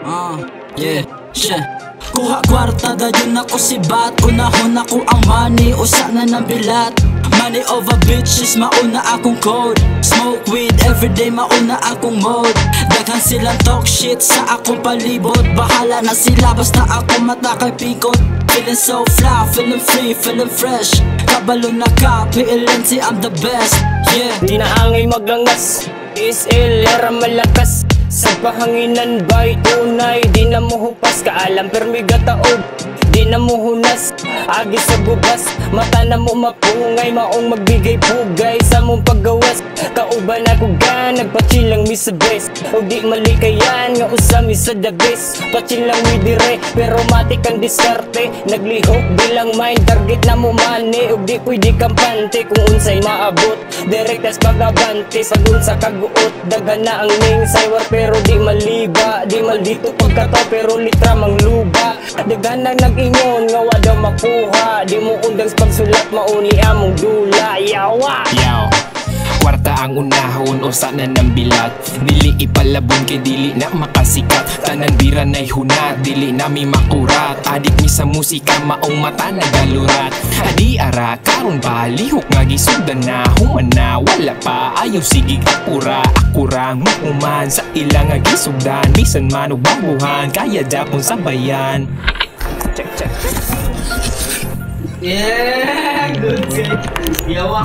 Yeah, shit. Kuha kwarta dayon ako si Bat. Unahon ako ang money, usa na ng bilat. Money over bitches, mauna akong code. Smoke weed everyday, mauna akong mode. Daghan silang talk shit sa akong palibot. Bahala na sila basta ako mata kay pikot. Feeling so fly, feeling free, feeling fresh. Kabalo na ka, PLNC, I'm the best. Yeah. Di na angay maglangas, TSL, era malakas. Sa pahanginan ba'y tunay, di na mo hupas. Kaalam permi gataog, di na mo hunas. Agi sa gubas, mata na mo mapungay. Maong magbigay pugay sa mong paggawas. Kauban ako gan, nagpachilang mi sa best. O di malikayan, nga usami sa the best. Pachilang mi dire, pero matik ang diskarte. Naglihok bilang mind, target na mo mani. O di pwede kampante, kung unsay maabot. Direct as pagabante, sa dun sa kaguot. Daga na ang ning saywar, pero di maliba. Di maldito pagkataw, pero litra mang luba. Daga na nag-ingon, nga wadaw makuha. Di mo undang pagsulat, mauni among dula. Yawa! Yaw, kwarta ang unahon, usa na ng bilat. Dili ipalabon kay dili na makasikat. Tanan bira na'y hunat, dili nami makurat. Adik mi sa musika, maong mata nagalurat. Adi ara, karon ba, lihok nga gisugdan na. Humana, wala pa, ayaw sigig akura. Akurang mukuman sa ilang nga gisugdan. Bisan man o baguhan, kaya japon sabayan. Check, check. Yeah, good. Yawa.